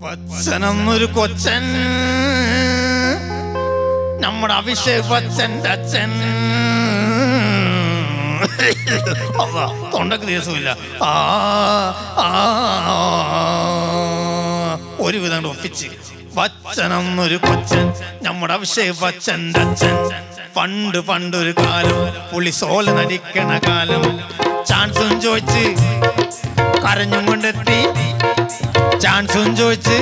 വച്ചനൊന്നൊരു കൊച്ചൻ, നമ്മുടെ അഭിഷേക് ബച്ചൻ്റെ അച്ഛൻ. തൊണ്ടക്ക് ദിവസമില്ല. ഒരു വിധം ഒപ്പിച്ച്. വച്ചനൊന്നൊരു കൊച്ചൻ, നമ്മുടെ അഭിഷേക് ബച്ചൻ്റെ അച്ഛൻ. പണ്ടൊരു കാലം പുള്ളി സോല നടിക്കണ കാലം. ചാൻസും ചോദിച്ച് കരഞ്ഞും കൊണ്ടെത്തി, ചാൻസും ചോദിച്ച്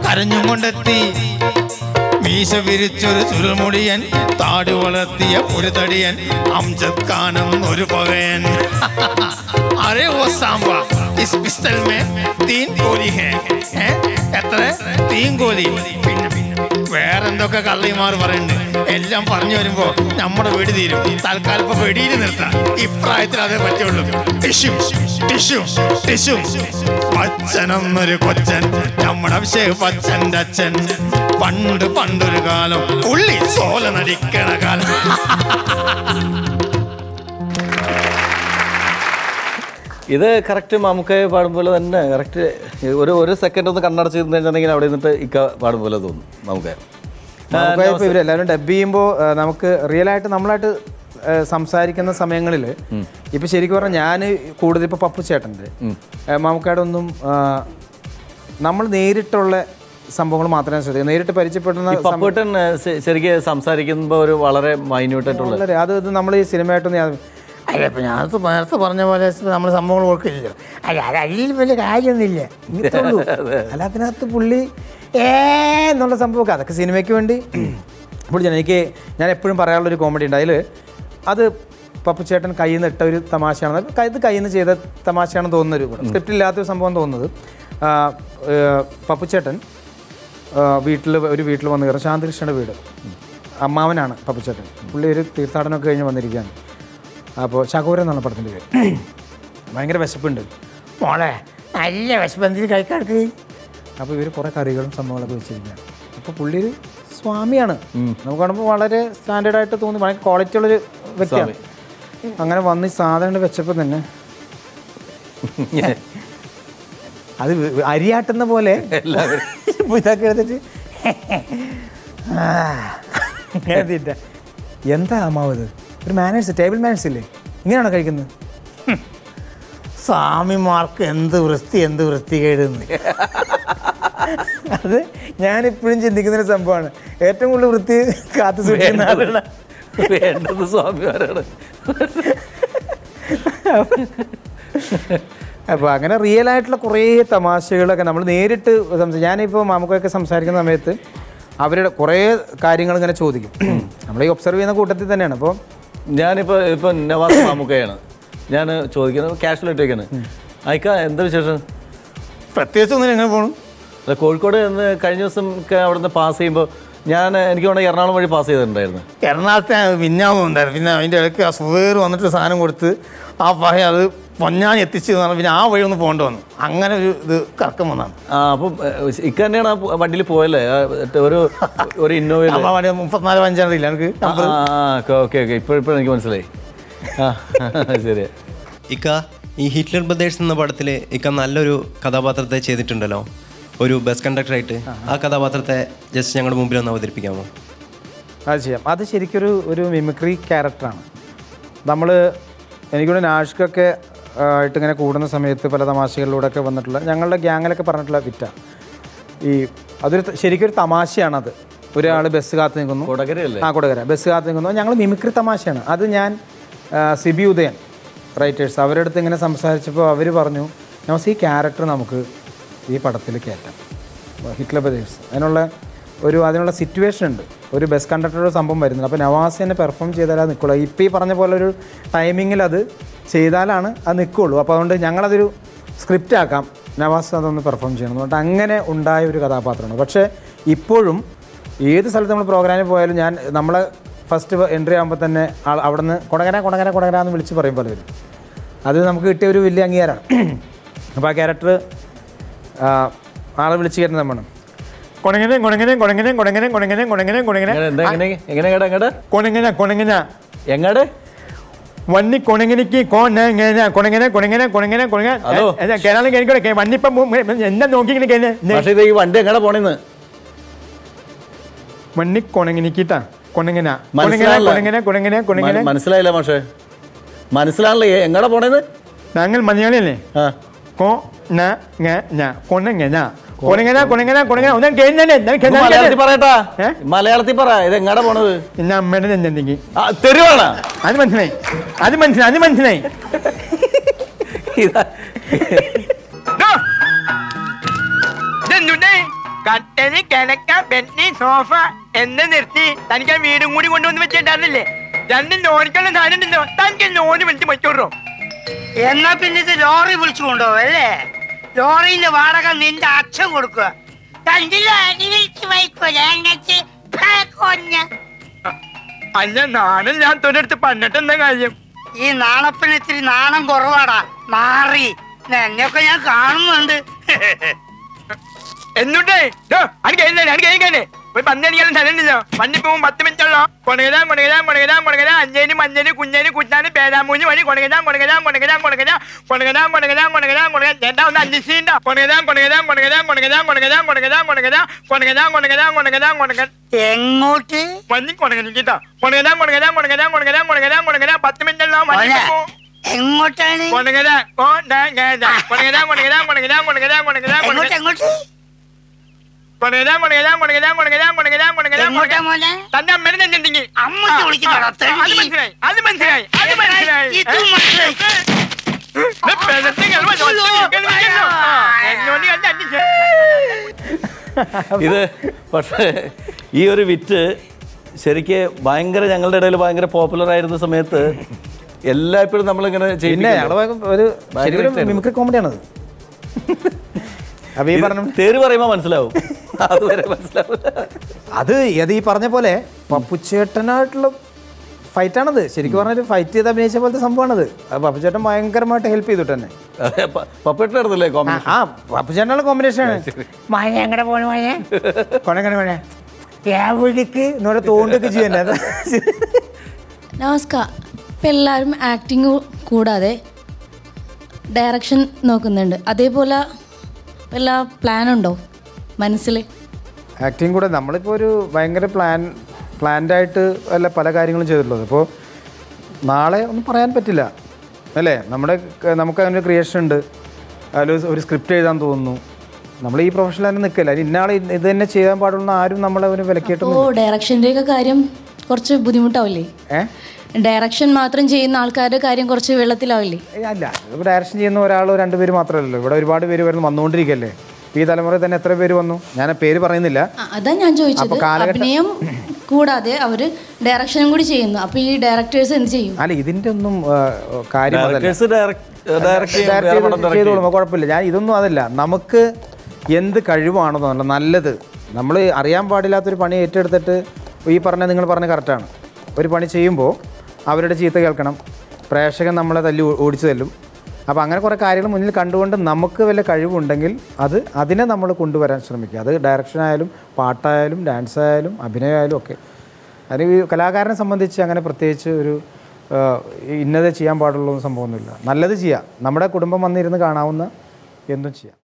കരഞ്ഞും കൊണ്ടെത്തി. മീശ വിരിച്ചൊരു ചുരുൾമുടിയൻ, താടി വളർത്തിയ ഒരു തടിയൻ, അംജദ് ഖാനെന്നൊരു പകയൻ. അരേ ഓ സാമ്പ ഇസ് പിസ്റ്റൽ മേ 3 ഗോലി ഹേ. എത്ര? 3 ഗോലി. പിന്നെ വേറെന്തൊക്കെ കള്ളിമാർ പറയുന്നുണ്ട്. എല്ലാം പറഞ്ഞു വരുമ്പോ നമ്മുടെ വെടി തീരും. തൽക്കാലം ഇപ്പൊ വെടിയിൽ നിർത്താം. ഇപ്രായത്തിൽ അതേ പറ്റുള്ളൂ. Tissue tissue tissue. ബച്ചനൊന്നൊരു കൊച്ചൻ, നമ്മുടെ അഭിഷേക് ബച്ചൻ്റെ അച്ഛൻ. പണ്ടൊരു കാലം പുള്ളി സോല നടിക്കണ കാലം. ഇത് കറക്റ്റ് നമുക്ക് പാടും പോലെ തന്നെ. കറക്റ്റ് ഒരു സെക്കൻഡ് ഒന്ന് കണ്ണടച്ച് കഴിഞ്ഞിട്ടുണ്ടെങ്കിൽ അവിടെ നിന്നിട്ട് ഇക്ക പാടും പോലെ തോന്നും നമുക്ക്. ഇപ്പോൾ ഇവരെല്ലാവരും ഡബ് ചെയ്യുമ്പോൾ നമുക്ക് റിയലായിട്ട് നമ്മളായിട്ട് സംസാരിക്കുന്ന സമയങ്ങളിൽ ഇപ്പം ശരിക്കും പറഞ്ഞാൽ ഞാൻ കൂടുതൽ ഇപ്പോൾ പപ്പു ചേട്ടൻ്റെ നമുക്കവിടെ ഒന്നും നമ്മൾ നേരിട്ടുള്ള സംഭവങ്ങൾ മാത്രമേ ശ്രദ്ധിക്കും. നേരിട്ട് പരിചയപ്പെടുന്ന പപ്പുട്ടൻ ശരിക്കും സംസാരിക്കുമ്പോൾ ഒരു വളരെ മൈന്യൂട്ടായിട്ടുള്ള അത് നമ്മൾ ഈ സിനിമയായിട്ടൊന്നും അല്ല. ഇപ്പം ഞാനത് നേരത്തെ പറഞ്ഞ പോലെ നമ്മൾ സംഭവങ്ങൾ ഓർക്കില്ലല്ലോ. അല്ല അത് അതിൽ വലിയ കാര്യമൊന്നുമില്ല. അല്ല അതിനകത്ത് പുള്ളി എന്നുള്ള സംഭവമൊക്കെ അതൊക്കെ സിനിമയ്ക്ക് വേണ്ടി പുള്ളി ഞാൻ എപ്പോഴും പറയാനുള്ളൊരു കോമഡി ഉണ്ട്. അതിൽ അത് പപ്പുച്ചേട്ടൻ കയ്യിൽ നിന്ന് ഇട്ട ഒരു തമാശയാണ്. ഇത് കയ്യിൽ നിന്ന് ചെയ്ത തമാശയാണെന്ന് തോന്നുന്നൊരു സ്ക്രിപ്റ്റ് ഇല്ലാത്തൊരു സംഭവം തോന്നുന്നത്. പപ്പുച്ചേട്ടൻ ഒരു വീട്ടിൽ വന്ന് കയറും. ശാന്തികൃഷ്ണയുടെ വീട് അമ്മാവനാണ് പപ്പുച്ചേട്ടൻ. പുള്ളി ഒരു തീർത്ഥാടനമൊക്കെ കഴിഞ്ഞ് വന്നിരിക്കുകയാണ്. അപ്പോൾ ശകൂരം എന്നാണ് പടത്തിൻ്റെ പേര്. ഭയങ്കര വിശപ്പുണ്ട്. മോളെ നല്ല വിശപ്പ് എന്തെങ്കിലും കഴിക്കാർക്ക്. അപ്പോൾ ഇവർ കുറേ കറികളും സംഭവങ്ങളൊക്കെ വെച്ചിരിക്കുകയാണ്. അപ്പോൾ പുള്ളി ഒരു സ്വാമിയാണ്. നമുക്ക് കാണുമ്പോൾ വളരെ സ്റ്റാൻഡേർഡായിട്ട് തോന്നി, ഭയങ്കര ക്വാളിറ്റി ഉള്ളൊരു വ്യക്തിയാണ്. അങ്ങനെ വന്ന് ഈ സാധനം വെച്ചപ്പോൾ തന്നെ അത് അരിയാട്ടുന്ന പോലെ ഇതൊക്കെ എടുത്തിട്ട് എഴുതിയിട്ട് എന്താ അമ്മാവത് ഒരു മാനേഴ്സ്, ടേബിൾ മാനേഴ്സ് ഇല്ലേ, ഇങ്ങനെയാണോ കഴിക്കുന്നത്? സ്വാമിമാർക്ക് എന്ത് വൃത്തികേടുന്ന്. അത് ഞാനിപ്പോഴും ചിന്തിക്കുന്നൊരു സംഭവമാണ്. ഏറ്റവും കൂടുതൽ വൃത്തി കാത്തു സൂക്ഷിക്കുന്ന ആളുകളാണ് വേണ്ടത് സ്വാമിമാരാണ്. അപ്പോൾ അങ്ങനെ റിയലായിട്ടുള്ള കുറേ തമാശകളൊക്കെ നമ്മൾ നേരിട്ട് ഞാനിപ്പോൾ മാമുക്കൊക്കെ സംസാരിക്കുന്ന സമയത്ത് അവരുടെ കുറേ കാര്യങ്ങൾ ഇങ്ങനെ ചോദിക്കും. നമ്മൾ ഈ ഒബ്സർവ് ചെയ്യുന്ന കൂട്ടത്തിൽ തന്നെയാണ്. അപ്പോൾ ഞാനിപ്പോൾ നവാസ് മാമുക്കയാണ് ഞാൻ ചോദിക്കുന്നത്, കാഷ്വലായിട്ട് വയ്ക്കാണ്. അയക്ക എന്താ വിശേഷം? പ്രത്യേകിച്ച് ഒന്നും എങ്ങനെ പോകണം? കോഴിക്കോട് നിന്ന് കഴിഞ്ഞ ദിവസം അവിടെ നിന്ന് പാസ് ചെയ്യുമ്പോൾ എനിക്ക് വേണമെങ്കിൽ എറണാകുളം വഴി പാസ് ചെയ്തിട്ടുണ്ടായിരുന്നു. എറണാകുളത്തെ വിഞ്ഞാമം ഉണ്ടായിരുന്നു. പിന്നെ അതിൻ്റെ ഇടയ്ക്ക് ആ സുവേർ വന്നിട്ട് സാധനം കൊടുത്ത് ആ പറയും അത് പൊന്നാനി എത്തിച്ച് തന്നാൽ പിന്നെ ആ വഴി ഒന്ന് പോകേണ്ടി വന്നു. അങ്ങനെ ഒരു ഇത് കറക്കം വന്നാണ്. അപ്പം ഇക്ക തന്നെയാണ് ആ വണ്ടിയിൽ പോയല്ലേ, ഒരു ഇന്നോവയിൽ 34 ഇല്ല എനിക്ക്. ഓക്കെ ഇപ്പോഴും എനിക്ക് മനസ്സിലായി. ശരി. ഇക്ക ഈ ഹിറ്റ്ലർ ബ്രദേഴ്സ് എന്ന പടത്തിൽ ഇക്ക നല്ലൊരു കഥാപാത്രത്തെ ചെയ്തിട്ടുണ്ടല്ലോ, ഒരു ബസ് കണ്ടക്ടറായിട്ട്. ആ കഥാപാത്രത്തെ ജസ്റ്റ് ഞങ്ങളുടെ മുമ്പിൽ ഒന്ന് അവതരിപ്പിക്കാമോ? അത് ചെയ്യാം. അത് ശരിക്കൊരു മിമിക്രി ക്യാരക്ടറാണ്. എനിക്കൂടെ നാഷ്കൊക്കെ ആയിട്ടിങ്ങനെ കൂടുന്ന സമയത്ത് പല തമാശകളിലൂടെയൊക്കെ വന്നിട്ടുള്ള ഞങ്ങളുടെ ഗ്യാങ്ങിലൊക്കെ പറഞ്ഞിട്ടുള്ള വിറ്റ ശരിക്കൊരു തമാശയാണത്. ഒരാൾ ബസ് കാത്ത് നിൽക്കുന്നു, കൊടകര ബസ് കാത്ത് നിൽക്കുന്നു. ഞങ്ങൾ മിമിക്രി തമാശയാണ് അത്. ഞാൻ സിബി ഉദയൻ റൈറ്റേഴ്സ് അവരുടെ അടുത്ത് ഇങ്ങനെ സംസാരിച്ചപ്പോൾ അവർ പറഞ്ഞു ഈ ക്യാരക്ടർ നമുക്ക് ഈ പടത്തിൽ കയറ്റാം, ഹിറ്റ്ലർ ബ്രദേഴ്സ്. അതിനുള്ള സിറ്റുവേഷൻ ഉണ്ട്. ഒരു ബസ് കണ്ടക്ടറുടെ സംഭവം വരുന്നുണ്ട്. അപ്പോൾ നവാസ് തന്നെ പെർഫോം ചെയ്താലേ അത് നിൽക്കുള്ളൂ. ഇപ്പോൾ ഈ പറഞ്ഞ പോലെ ഒരു ടൈമിങ്ങിൽ അത് ചെയ്താലാണ് അത് നിൽക്കുള്ളൂ. അപ്പോൾ അതുകൊണ്ട് ഞങ്ങളതൊരു സ്ക്രിപ്റ്റ് ആക്കാം, നവാസ് അതൊന്ന് പെർഫോം ചെയ്യണം എന്ന് പറഞ്ഞിട്ട് അങ്ങനെ ഉണ്ടായ ഒരു കഥാപാത്രമാണ്. പക്ഷേ ഇപ്പോഴും ഏത് സ്ഥലത്ത് നമ്മൾ പ്രോഗ്രാമിൽ പോയാലും നമ്മളെ ഫസ്റ്റ് എൻട്രി ആകുമ്പോൾ തന്നെ അവിടെ നിന്ന് കൊടകര എന്ന് വിളിച്ച് പറയും പോലെ വരും. അത് നമുക്ക് കിട്ടിയ ഒരു വലിയ അംഗീകാരമാണ്. അപ്പോൾ ആ ക്യാരക്ടർ ആളെ വിളിച്ച് കയറ്റുന്ന നമ്മൾ വന്നി കൊണങ്ങിനിക്ക് കേരളം കേൾക്കൂടെ വന്നിപ്പം എന്താ നോക്കിങ്ങനെ പക്ഷേ ഇത് ഈ വണ്ടി എങ്ങനെ പോണെന്ന് വന്നി കൊണങ്ങിനിക്കിട്ടാ കൊണങ്ങന മനസ്സിലായില്ല പക്ഷേ മനസ്സിലാണല്ലേ എങ്ങനെ പോണേന്ന് ഞങ്ങൾ മലയാളിയല്ലേ പറയട്ടാ മലയാളത്തിൽ പറ ഇത് എങ്ങടെ പോണത് പിന്നെ അമ്മയുടെ നെഞ്ചെന്തെങ്കിൽ തെരുവാണ് അത് മനസ്സിലായി കട്ടന് കിടക്ക ബെന്നി സോഫ എന്ന് നിർത്തി തനിക്ക് വീടും കൂടി കൊണ്ടുവന്ന് വെച്ചിട്ടുണ്ടായിരുന്നില്ലേ രണ്ടും ലോറിക്കുള്ള സാധനം ഉണ്ടല്ലോ തനിക്ക് ലോറി വിളിച്ച് വെച്ചോട്ടോ എന്നാ പിന്നെ ഇത് ലോറി വിളിച്ചു കൊണ്ടുപോകും അല്ലേ ലോറിന്റെ വാടക നിന്റെ അച്ഛൻ കൊടുക്കുക അല്ല നാണില്ലാത്തവരടുത്ത് പന്നിട്ട് എന്താ കാര്യം ഈ നാണപ്പിന് ഇത്തിരി നാണം കുറവാടാ മാറി എന്നെയൊക്കെ ഞാൻ കാണുന്നുണ്ട് എന്നിട്ടേ ഒരു പന്തടിക്കാനും സ്ഥലമുണ്ടല്ലോ വണ്ടി പോകും 10 മിനിറ്റുള്ളോ കൊണകരാ അഞ്ചേന് മഞ്ഞേന് കുഞ്ഞേന് കുറ്റാന് പേരാമൂഞ്ഞ് വഴി കൊണകരാ ചേട്ടാ ഒന്ന് അന്വേഷിക്കണ്ട എങ്ങോട്ട് വന്നി കൊണകനിക്കിട്ടോ കൊണകരാ 10 മിനിറ്റുള്ളോ എങ്ങോട്ടാണ് തന്റെ അമ്മേനെ നെഞ്ചെന്തെങ്കിൽ അത് മനസ്സിലായി ഇത് പക്ഷേ ഈ ഒരു വിറ്റ് ശരിക്ക് ഭയങ്കര ഞങ്ങളുടെ ഇടയിൽ ഭയങ്കര പോപ്പുലർ ആയിരുന്ന സമയത്ത് എല്ലായ്പ്പോഴും നമ്മളിങ്ങനെ ഒരു മിമിക്രി കോമഡിയാണത്. അപ്പൊ ഈ പറഞ്ഞ പേര് പറയുമ്പോ മനസ്സിലാവും, അതുവരെ മനസ്സിലാവും. അത് ഈ പറഞ്ഞ പോലെ പപ്പുച്ചേട്ടനായിട്ടുള്ള ഫൈറ്റാണത്. ശരിക്കും പറഞ്ഞൊരു ഫൈറ്റ് ചെയ്ത് അഭിനയിച്ച പോലത്തെ സംഭവമാണത്. പപ്പുച്ചേട്ടൻ ഭയങ്കരമായിട്ട് ഹെൽപ്പ് ചെയ്തിട്ട് തന്നെ. പപ്പുചേട്ടനല്ലേ ആ പപ്പുചേട്ടനുള്ള കോമ്പിനേഷൻ ആണ്. മഴ എങ്ങനെ പോണ മഴ കൊണങ്ങനെ മഴ എവിടേക്ക് എന്നോട് തോണ്ടൊക്കെ ചെയ്യണ്ടേ. നമസ്കാരം. ഇപ്പം എല്ലാവരും ആക്ടിങ് കൂടാതെ ഡയറക്ഷൻ നോക്കുന്നുണ്ട്. അതേപോലെ വല്ല പ്ലാനുണ്ടോ മനസ്സിൽ? ആക്ടിങ് കൂടെ നമ്മളിപ്പോൾ ഒരു ഭയങ്കര പ്ലാൻഡായിട്ട് അല്ല പല കാര്യങ്ങളും ചെയ്തിട്ടുള്ളത്. ഇപ്പോൾ നാളെ ഒന്നും പറയാൻ പറ്റില്ല അല്ലേ. നമുക്ക് അങ്ങനെ ഒരു ക്രിയേഷൻ ഉണ്ട്. അതിൽ ഒരു സ്ക്രിപ്റ്റ് എഴുതാൻ തോന്നുന്നു. നമ്മൾ ഈ പ്രൊഫഷനിൽ തന്നെ നിൽക്കില്ല. ഇന്നാളെ ഇത് തന്നെ ചെയ്യാൻ പാടുള്ള ആരും നമ്മളെ ഒരു വിലക്കിയിട്ടൊന്നും. ഓ, ഡയറക്ഷൻ്റെയൊക്കെ കാര്യം കുറച്ച് ബുദ്ധിമുട്ടാവില്ലേ? ഡയറക്ഷൻ മാത്രം ചെയ്യുന്ന ആൾക്കാരുടെ കാര്യം കുറച്ച് വെള്ളത്തിലാവില്ലേ? അല്ല, ഇപ്പോൾ ഡയറക്ഷൻ ചെയ്യുന്ന ഒരാളോ 2 പേര് മാത്രമല്ലല്ലോ. ഇവിടെ ഒരുപാട് പേര് വന്നുകൊണ്ടിരിക്കുകയല്ലേ. ഈ തലമുറയിൽ തന്നെ എത്ര പേര് വന്നു, ഞാൻ പേര് പറയുന്നില്ല. അതാ ഞാൻ ചോദിച്ചത്. അഭിനയം കൂടാതെ അവർ ഡയറക്ഷനും കൂടി ചെയ്യുന്നു. അപ്പോൾ ഈ ഡയറക്ടേഴ്സ് എന്ത് ചെയ്യും? അല്ല, ഇതിൻ്റെ ഒന്നും കാര്യം ചെയ്തോളുമ്പോൾ കുഴപ്പമില്ല. ഞാൻ ഇതൊന്നും അതല്ല. നമുക്ക് എന്ത് കഴിവാണോ നല്ലത്, നമ്മൾ അറിയാൻ പാടില്ലാത്തൊരു പണി ഏറ്റെടുത്തിട്ട് ഈ നിങ്ങൾ പറഞ്ഞ കറക്റ്റാണ്. ഒരു പണി ചെയ്യുമ്പോൾ അവരുടെ ചീത്ത കേൾക്കണം, പ്രേക്ഷകൻ നമ്മളെ തല്ലി ഓടിച്ചു തല്ലും. അപ്പോൾ അങ്ങനെ കുറേ കാര്യങ്ങൾ മുന്നിൽ കണ്ടുകൊണ്ട് നമുക്ക് വല്ല കഴിവുണ്ടെങ്കിൽ അതിനെ നമ്മൾ കൊണ്ടുവരാൻ ശ്രമിക്കുക. അത് ഡയറക്ഷനായാലും പാട്ടായാലും ഡാൻസായാലും അഭിനയമായാലും ഒക്കെ. അതിന് കലാകാരനെ സംബന്ധിച്ച് അങ്ങനെ പ്രത്യേകിച്ച് ഒരു ഇന്നത് ചെയ്യാൻ പാടുള്ള സംഭവമൊന്നുമില്ല. നല്ലത് ചെയ്യാം. നമ്മുടെ കുടുംബം വന്നിരുന്ന് കാണാവുന്ന എന്തും ചെയ്യാം.